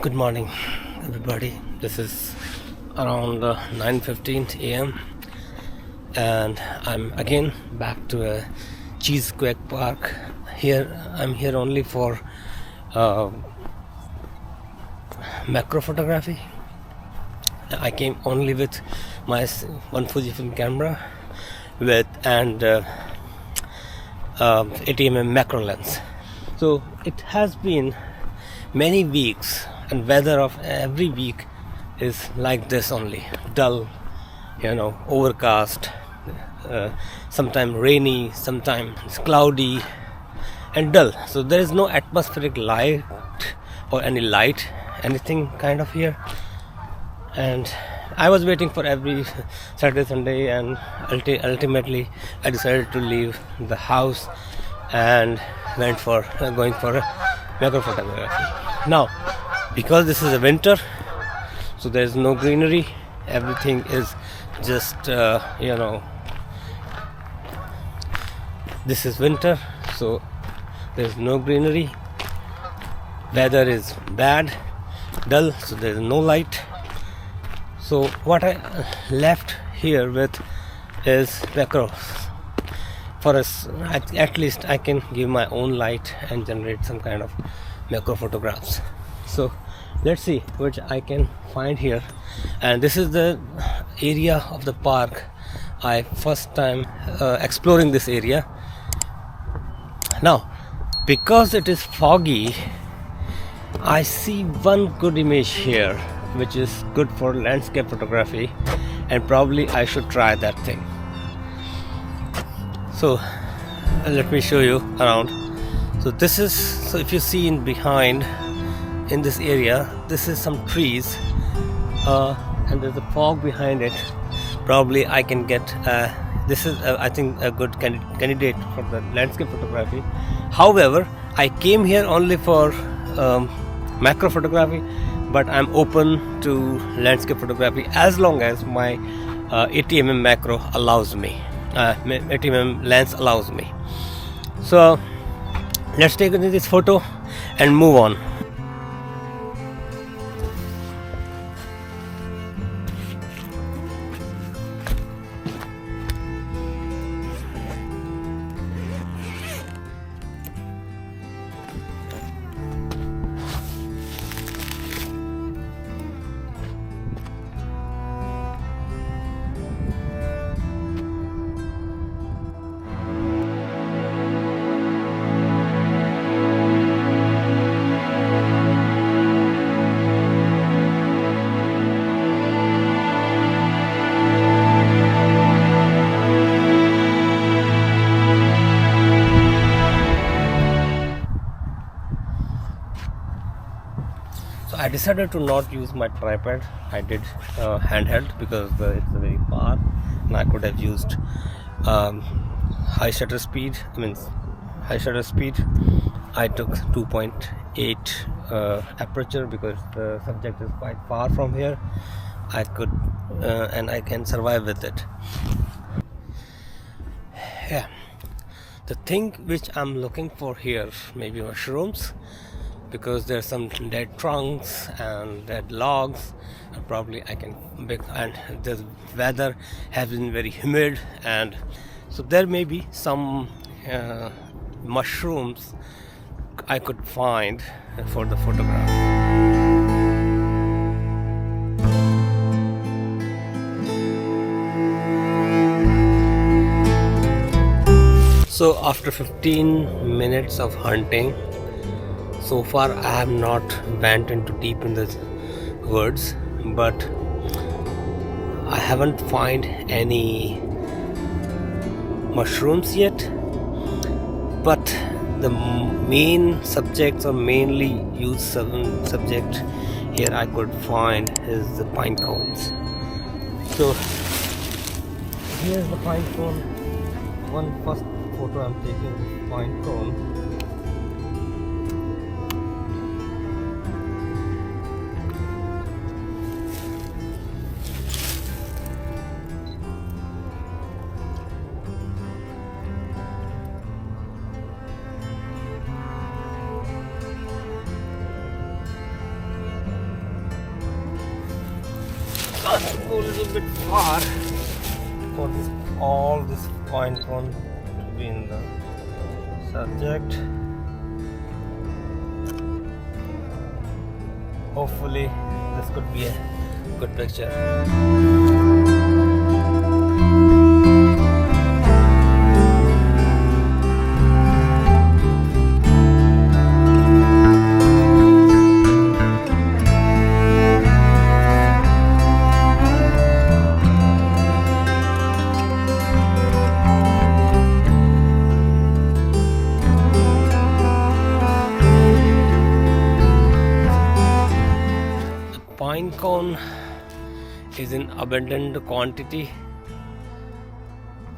Good morning, everybody. This is around 9:15 a.m. and I'm again back to a Cheesequake park. I'm here only for macro photography. I came only with my one Fuji film camera with and 80mm macro lens. So it has been many weeks, and weather of every week is like this only: dull, overcast, sometimes rainy, sometimes cloudy and dull. So there is no atmospheric light or any light, anything kind of here. And I was waiting for every Saturday, Sunday, and ultimately I decided to leave the house and went for going for a macro photography. Now, because this is a winter, so there is no greenery. Everything is just this is winter, so there is no greenery. Weather is bad, dull, so there is no light. So what I left here with is macros. For us, at least I can give my own light and generate some kind of macro photographs. So let's see which I can find here. And this is the area of the park. I first time exploring this area. Now, because it is foggy, I see one good image here, which is good for landscape photography, and probably I should try that thing. So let me show you around. So if you see in behind in this area, this is some trees, and there's a fog behind it. Probably I can get this is I think a good candidate for the landscape photography. However, I came here only for macro photography, but I'm open to landscape photography as long as my 80mm macro allows me, 80mm lens allows me. So let's take this photo and move on. I decided to not use my tripod. I did handheld because it's very far, and I could have used high shutter speed. I took 2.8 aperture because the subject is quite far from here. I could and I can survive with it. Yeah, the thing which I'm looking for here, maybe mushrooms, because there's some dead trunks and dead logs. Probably I can and the weather has been very humid, and so there may be some mushrooms I could find for the photograph. So after 15 minutes of hunting, so far I have not went into deep in the woods, but I haven't find any mushrooms yet. But the main subjects or mainly used subject here I could find is the pine cones. So here's the pine cone. One first photo I'm taking is pine cone. can't go a little bit far for this, all this point cone to be in the subject. Hopefully this could be a good picture. Pine cone is in abundant quantity,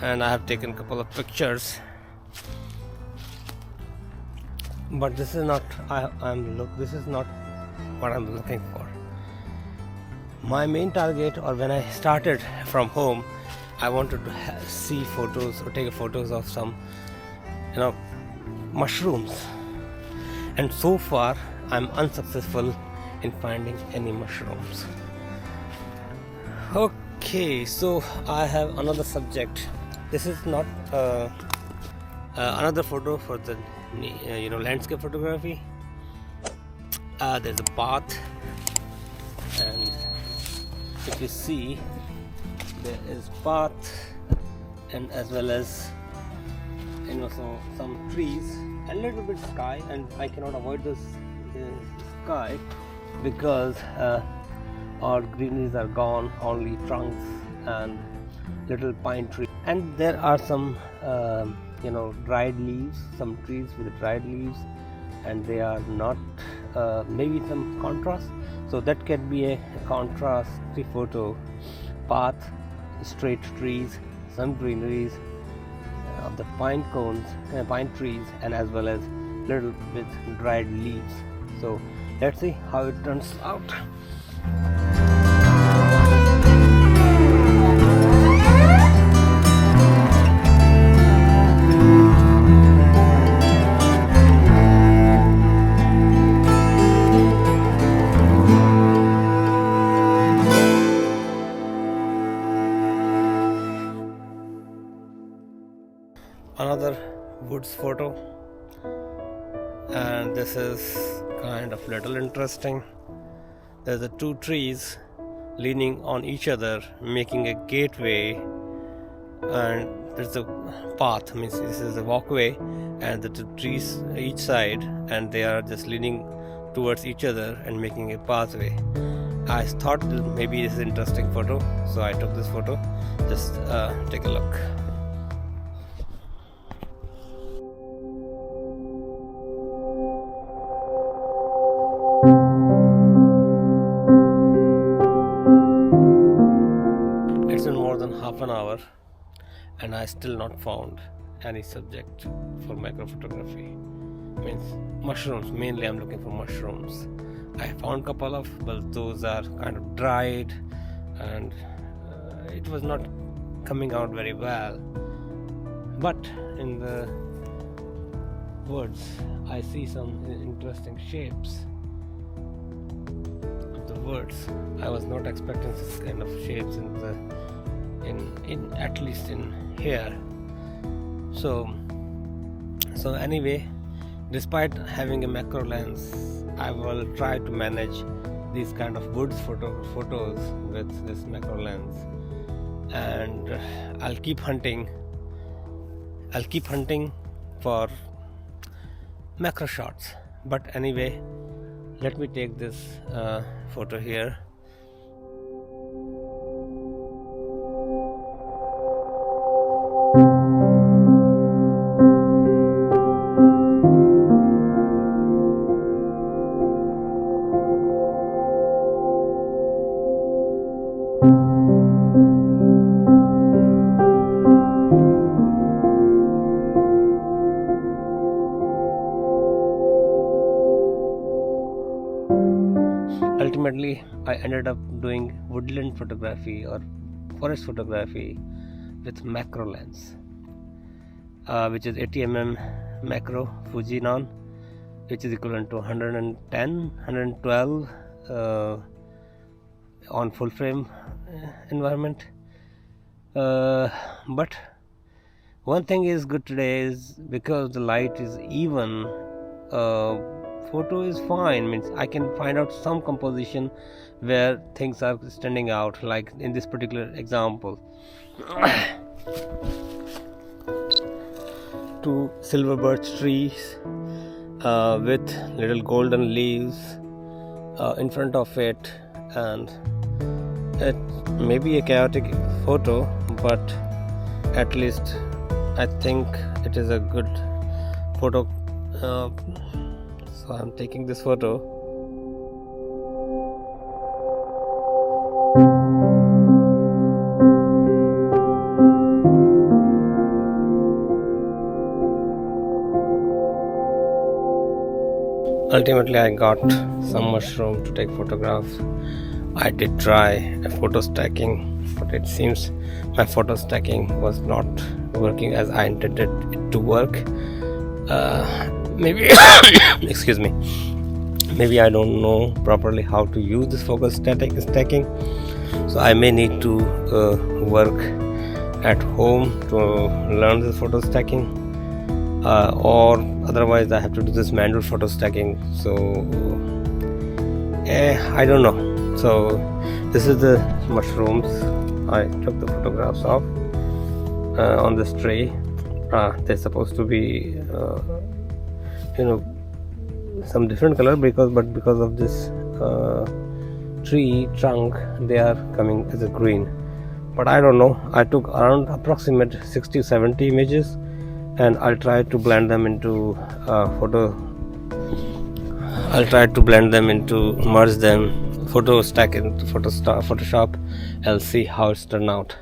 and I have taken a couple of pictures, but this is not this is not what I'm looking for. My main target, or when I started from home, I wanted to see photos or take photos of some mushrooms, and so far I'm unsuccessful in finding any mushrooms. Okay, so I have another subject. This is not another photo for the landscape photography. There's a path, and if you see, there is path, and as well as so some trees, a little bit sky, and I cannot avoid this sky because all greeneries are gone, only trunks and little pine tree, and there are some dried leaves, some trees with dried leaves, and they are not maybe some contrast, so that can be a contrasty photo. Path, straight trees, some greeneries of the pine cones, pine trees, and as well as little bit dried leaves. So let's see how it turns out. Another woods photo, and this is kind of little interesting. There's the two trees leaning on each other, making a gateway, and there's a path, means this is a walkway, and the two trees each side, and they are just leaning towards each other and making a pathway. I thought maybe this is an interesting photo, so I took this photo. Just take a look. It's been more than half an hour, and I still not found any subject for macro photography. Means mushrooms, mainly I'm looking for mushrooms. I found a couple of, but those are kind of dried, and it was not coming out very well. But in the woods I see some interesting shapes of the woods. I was not expecting this kind of shapes in at least in here. So anyway, despite having a macro lens, I will try to manage these kind of woods photos with this macro lens, and I'll keep hunting for macro shots. But anyway, let me take this photo here. Ultimately, I ended up doing woodland photography or forest photography with macro lens, which is 80mm macro Fuji, which is equivalent to 110, 112 on full frame environment. But one thing is good today is because the light is even, photo is fine. Means I can find out some composition where things are standing out, like in this particular example. Two silver birch trees with little golden leaves in front of it, and it may be a chaotic photo, but at least I think it is a good photo. So I'm taking this photo. Ultimately, I got some mushroom to take photographs. I did try a photo stacking, but it seems my photo stacking was not working as I intended it to work. Maybe excuse me, maybe I don't know properly how to use this focus stacking, so I may need to work at home to learn this photo stacking, or otherwise I have to do this manual photo stacking. So I don't know. So this is the mushrooms I took the photographs of on this tray. They're supposed to be some different color, because of this tree trunk they are coming as a green, but I don't know. I took around approximate 60-70 images, and I'll try to blend them into merge them, photo stack into Photoshop. I'll see how it's turned out.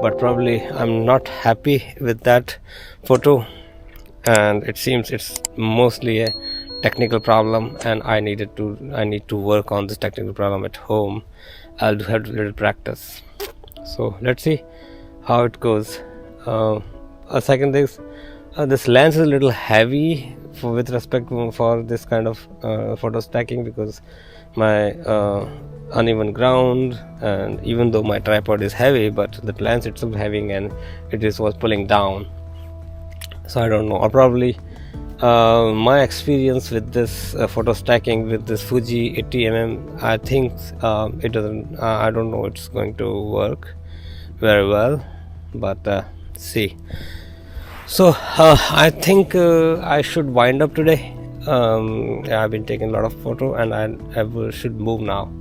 But probably I'm not happy with that photo, and it seems it's mostly a technical problem, and I need to work on this technical problem at home. I'll have a little practice. So let's see how it goes. A second thing, this lens is a little heavy with respect for this kind of photo stacking, because my uneven ground, and even though my tripod is heavy, but the lens itself heavy, and was pulling down. So I don't know, or probably my experience with this photo stacking with this Fuji 80mm, I think it doesn't, I don't know it's going to work very well, but see. So I think I should wind up today. I've been taking a lot of photo, and I should move now,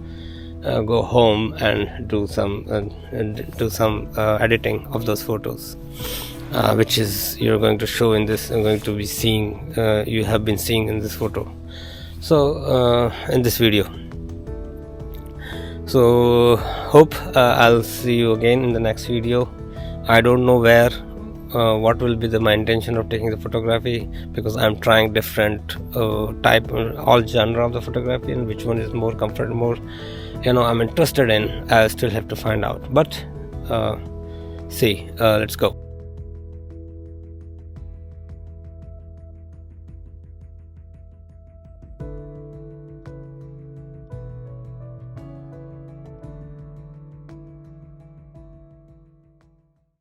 go home and do some editing of those photos, which is you're going to show in this, going to be seeing, you have been seeing in this photo, so in this video. So hope I'll see you again in the next video. I don't know where what will be my intention of taking the photography, because I'm trying different type, all genre of the photography, and which one is more comfortable, more I'm interested in. I still have to find out, but see, let's go.